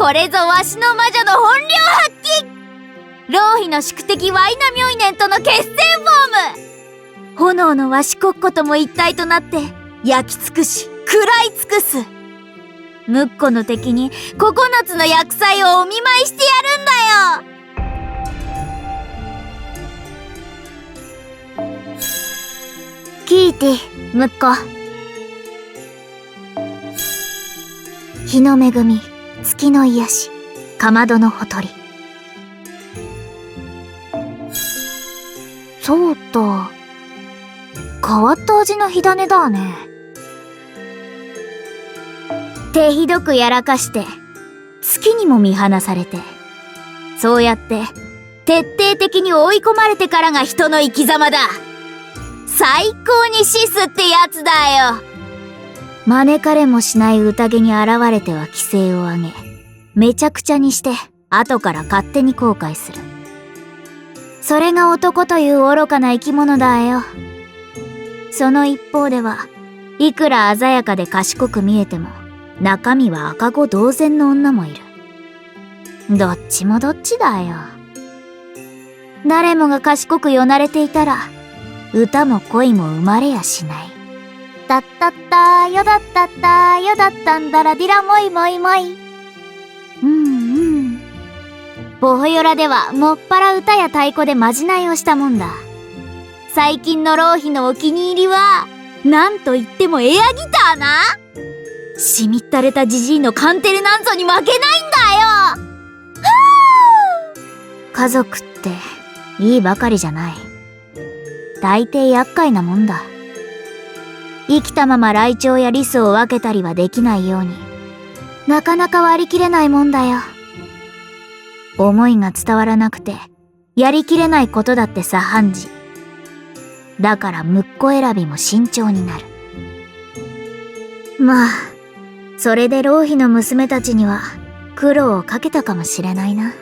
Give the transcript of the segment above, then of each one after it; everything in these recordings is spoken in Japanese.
これぞわしの魔女の本領発揮。浪費の宿敵ワイナミョイネンとの決戦フォーム。炎のわし国庫とも一体となって焼き尽くし食らい尽くす。ムッコの敵に9つの厄災をお見舞いしてやるんだよ。キーティ、ムッコ。日の恵み、月の癒し、かまどのほとり。そうと、変わった味の火種だね。手ひどくやらかして、月にも見放されて、そうやって徹底的に追い込まれてからが人の生き様だ。最高にシスってやつだよ。招かれもしない宴に現れては規制を上げ、めちゃくちゃにして後から勝手に後悔する。それが男という愚かな生き物だよ。その一方では、いくら鮮やかで賢く見えても、中身は赤子同然の女もいる。どっちもどっちだよ。誰もが賢くよなれていたら、歌も恋も生まれやしない。たったったよだったったよだったんだらディラもいもいもい。ボホヨラではもっぱら歌や太鼓でまじないをしたもんだ。最近の浪費のお気に入りは、なんといってもエアギターな。しみったれたジジイのカンテレなんぞに負けないんだよ。家族っていいばかりじゃない。大抵厄介なもんだ。生きたままライチョウやリスを分けたりはできないように、なかなか割り切れないもんだよ。思いが伝わらなくて、やりきれないことだって左半時。だから婿選びも慎重になる。まあ、それで浪費の娘たちには苦労をかけたかもしれないな。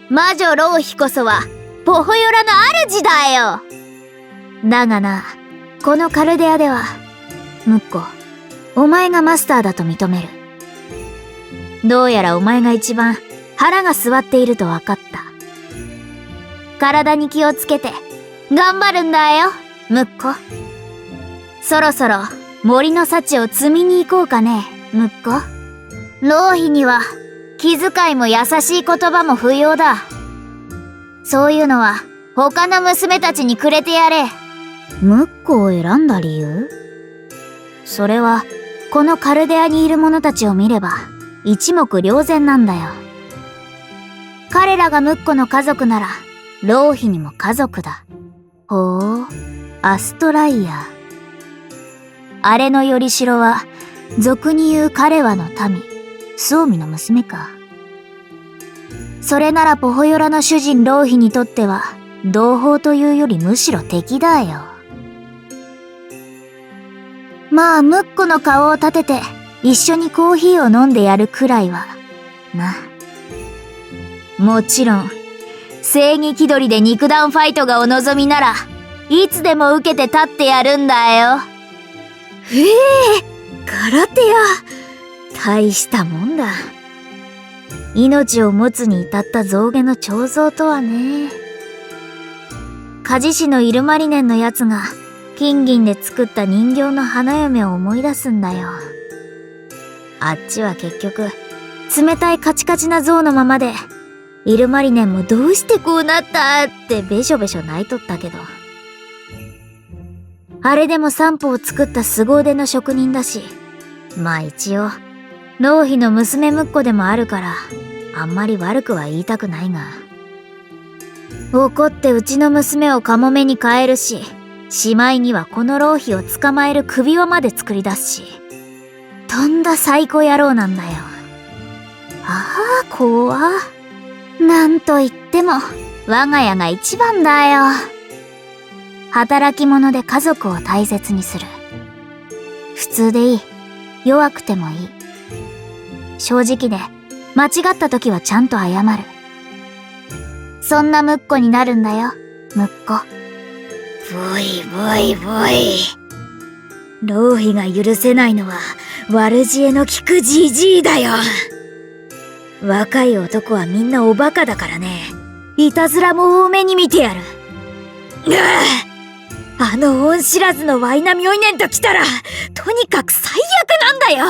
魔女浪費こそはポホヨラの主だよ。だがな、このカルデアでは、ムッコ、お前がマスターだと認める。どうやらお前が一番腹が据わっていると分かった。体に気をつけて頑張るんだよ、ムッコ。そろそろ森の幸を摘みに行こうかね、ムッコ。浪費には気遣いも優しい言葉も不要だ。そういうのは他の娘たちにくれてやれ。ムッコを選んだ理由？それはこのカルデアにいる者たちを見れば一目瞭然なんだよ。彼らがムッコの家族なら浪費にも家族だ。ほう、アストライア。あれのよりしろは俗に言う彼はの民、スオミの娘か。それならポホヨラの主人浪費にとっては同胞というよりむしろ敵だよ。まあムッコの顔を立てて一緒にコーヒーを飲んでやるくらいはな。もちろん正義気取りで肉弾ファイトがお望みならいつでも受けて立ってやるんだよ。空手や大したもんだ。命を持つに至った象牙の彫像とはね。鍛冶師のイルマリネンのやつが金銀で作った人形の花嫁を思い出すんだよ。あっちは結局冷たいカチカチな象のままで、イルマリネンもどうしてこうなったってべしょべしょ泣いとったけど、あれでも散歩を作った凄腕の職人だし、まあ一応浪費の娘婿でもあるからあんまり悪くは言いたくないが、怒ってうちの娘をカモメに変えるし、しまいにはこの浪費を捕まえる首輪まで作り出すし、とんだ最高野郎なんだよ。ああ、怖。なんといっても我が家が一番だよ。働き者で家族を大切にする。普通でいい。弱くてもいい。正直で間違った時はちゃんと謝る。そんなムッコになるんだよ、ムッコ。ボイボイボイ。浪費が許せないのは悪知恵の利くじじいだよ。若い男はみんなおバカだからね。いたずらも多めに見てやる。あの恩知らずのワイナミョイネンと来たら、とにかく最悪なんだよ。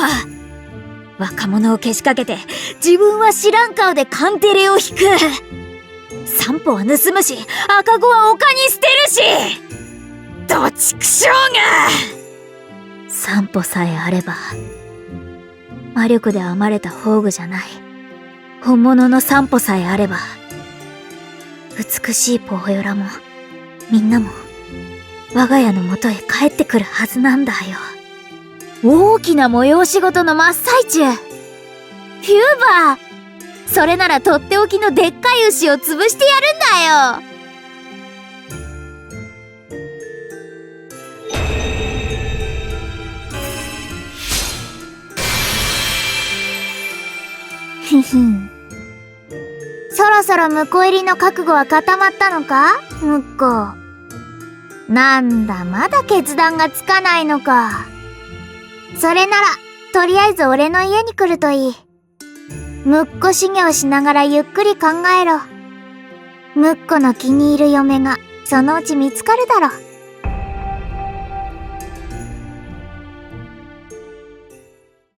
若者をけしかけて、自分は知らん顔でカンテレを引く。散歩は盗むし、赤子は丘に捨てるし。どちくしょうが。散歩さえあれば、魔力で編まれた宝具じゃない。本物の散歩さえあれば、美しいポホヨラも、みんなも、我が家の元へ帰ってくるはずなんだよ。大きな催し事の真っ最中。フューバー、それならとっておきのでっかい牛を潰してやるんだよ。ふふん。そろそろ婿入りの覚悟は固まったのか、ムッコ。なんだ、まだ決断がつかないのか。それなら、とりあえず俺の家に来るといい。ムッコ修行しながらゆっくり考えろ。ムッコの気に入る嫁が、そのうち見つかるだろ。